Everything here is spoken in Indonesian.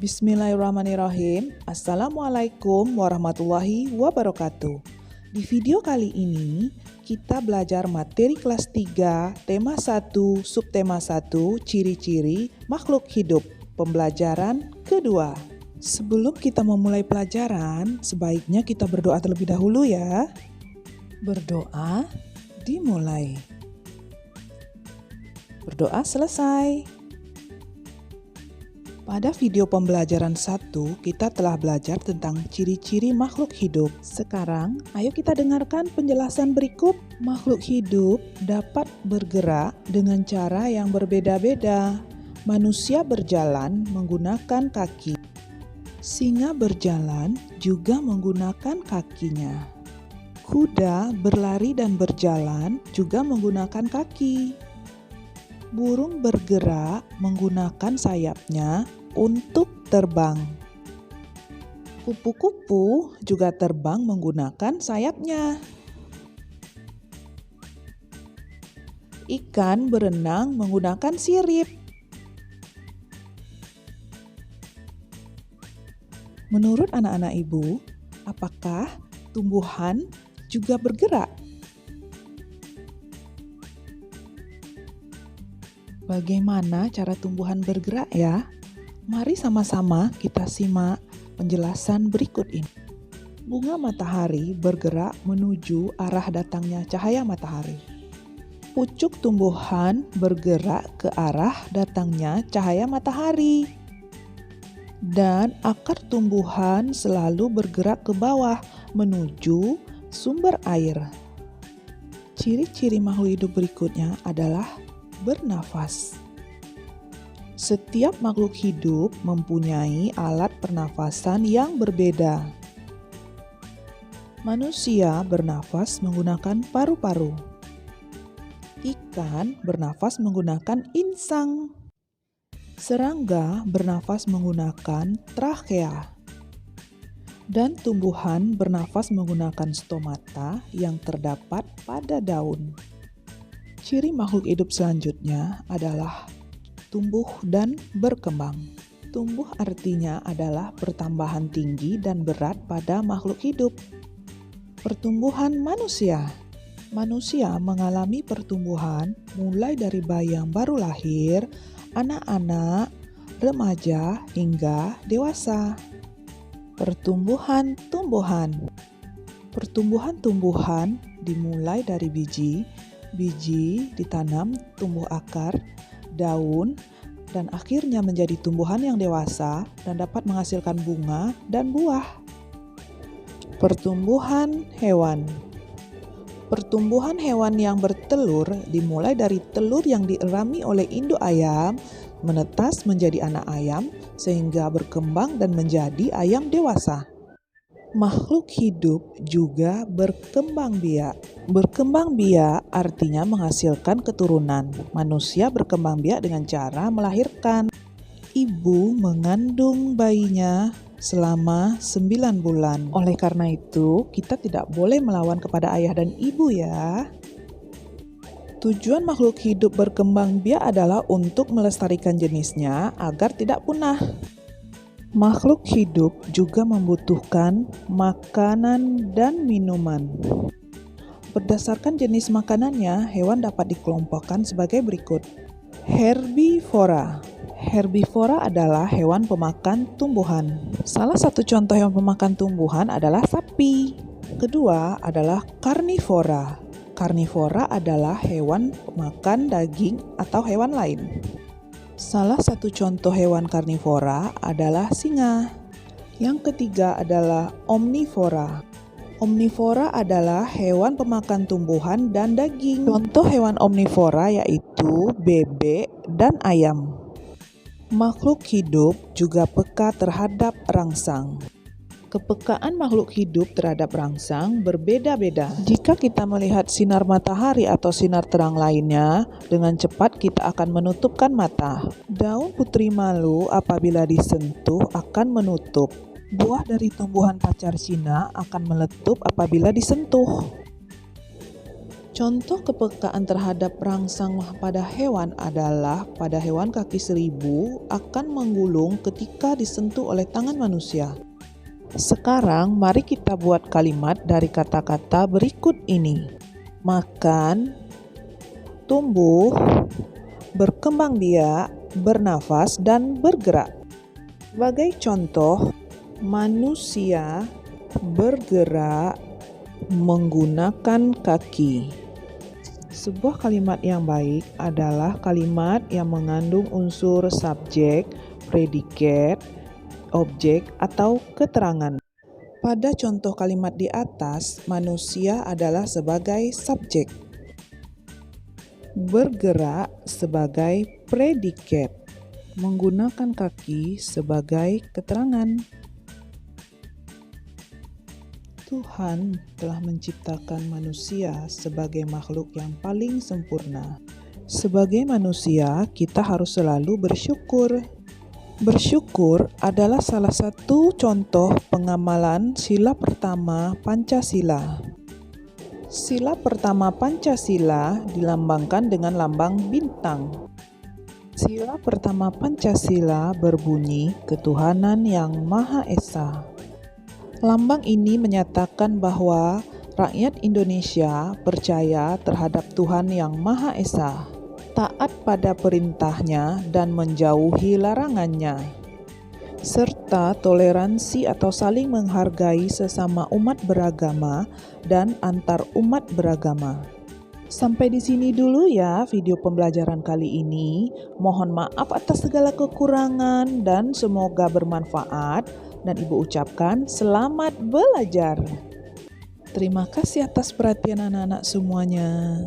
Bismillahirrahmanirrahim. Assalamualaikum warahmatullahi wabarakatuh. Di video kali ini, kita belajar materi kelas 3, tema 1, subtema 1, ciri-ciri makhluk hidup, pembelajaran kedua. Sebelum kita memulai pelajaran, sebaiknya kita berdoa terlebih dahulu ya. Berdoa dimulai. Berdoa selesai. Pada video pembelajaran 1, kita telah belajar tentang ciri-ciri makhluk hidup. Sekarang, ayo kita dengarkan penjelasan berikut. Makhluk hidup dapat bergerak dengan cara yang berbeda-beda. Manusia berjalan menggunakan kaki. Singa berjalan juga menggunakan kakinya. Kuda berlari dan berjalan juga menggunakan kaki. Burung bergerak menggunakan sayapnya untuk terbang. Kupu-kupu juga terbang menggunakan sayapnya. Ikan berenang menggunakan sirip. Menurut anak-anak ibu, apakah tumbuhan juga bergerak? Bagaimana cara tumbuhan bergerak ya? Mari sama-sama kita simak penjelasan berikut ini. Bunga matahari bergerak menuju arah datangnya cahaya matahari. Pucuk tumbuhan bergerak ke arah datangnya cahaya matahari. Dan akar tumbuhan selalu bergerak ke bawah menuju sumber air. Ciri-ciri makhluk hidup berikutnya adalah bernafas. Setiap makhluk hidup mempunyai alat pernafasan yang berbeda. Manusia bernafas menggunakan paru-paru. Ikan bernafas menggunakan insang. Serangga bernafas menggunakan trakea. Dan tumbuhan bernafas menggunakan stomata yang terdapat pada daun. Ciri makhluk hidup selanjutnya adalah tumbuh dan berkembang. Tumbuh artinya adalah pertambahan tinggi dan berat pada makhluk hidup. Pertumbuhan manusia. Manusia mengalami pertumbuhan mulai dari bayi yang baru lahir, anak-anak, remaja, hingga dewasa. Pertumbuhan tumbuhan. Pertumbuhan tumbuhan dimulai dari biji ditanam, tumbuh akar, daun, dan akhirnya menjadi tumbuhan yang dewasa dan dapat menghasilkan bunga dan buah. Pertumbuhan hewan. Pertumbuhan hewan yang bertelur dimulai dari telur yang dierami oleh induk ayam, menetas menjadi anak ayam, sehingga berkembang dan menjadi ayam dewasa. Makhluk hidup juga berkembang biak. Berkembang biak artinya menghasilkan keturunan. Manusia berkembang biak dengan cara melahirkan. Ibu mengandung bayinya selama 9 bulan. Oleh karena itu, kita tidak boleh melawan kepada ayah dan ibu ya. Tujuan makhluk hidup berkembang biak adalah untuk melestarikan jenisnya agar tidak punah. Makhluk hidup juga membutuhkan makanan dan minuman. Berdasarkan jenis makanannya, hewan dapat dikelompokkan sebagai berikut. Herbivora. Herbivora adalah hewan pemakan tumbuhan. Salah satu contoh hewan pemakan tumbuhan adalah sapi. Kedua adalah karnivora. Karnivora adalah hewan pemakan daging atau hewan lain. Salah satu contoh hewan karnivora adalah singa. Yang ketiga adalah omnivora. Omnivora adalah hewan pemakan tumbuhan dan daging. Contoh hewan omnivora yaitu bebek dan ayam. Makhluk hidup juga peka terhadap rangsang. Kepekaan makhluk hidup terhadap rangsang berbeda-beda. Jika kita melihat sinar matahari atau sinar terang lainnya, dengan cepat kita akan menutupkan mata. Daun putri malu apabila disentuh akan menutup. Buah dari tumbuhan pacar Cina akan meletup apabila disentuh. Contoh kepekaan terhadap rangsang pada hewan adalah pada hewan kaki seribu akan menggulung ketika disentuh oleh tangan manusia. Sekarang mari kita buat kalimat dari kata-kata berikut ini. Makan, tumbuh, berkembang biak, bernafas, dan bergerak. Sebagai contoh, manusia bergerak menggunakan kaki. Sebuah kalimat yang baik adalah kalimat yang mengandung unsur subjek, predikat, objek, atau keterangan. Pada contoh kalimat di atas, manusia adalah sebagai subjek, bergerak sebagai predikat, menggunakan kaki sebagai keterangan. Tuhan telah menciptakan manusia sebagai makhluk yang paling sempurna. Sebagai manusia, kita harus selalu bersyukur. Bersyukur adalah salah satu contoh pengamalan sila pertama Pancasila. Sila pertama Pancasila dilambangkan dengan lambang bintang. Sila pertama Pancasila berbunyi ketuhanan yang Maha Esa. Lambang ini menyatakan bahwa rakyat Indonesia percaya terhadap Tuhan yang Maha Esa, taat pada perintahnya dan menjauhi larangannya, serta toleransi atau saling menghargai sesama umat beragama dan antar umat beragama. Sampai di sini dulu ya video pembelajaran kali ini. Mohon maaf atas segala kekurangan dan semoga bermanfaat. Dan Ibu ucapkan selamat belajar. Terima kasih atas perhatian anak-anak semuanya.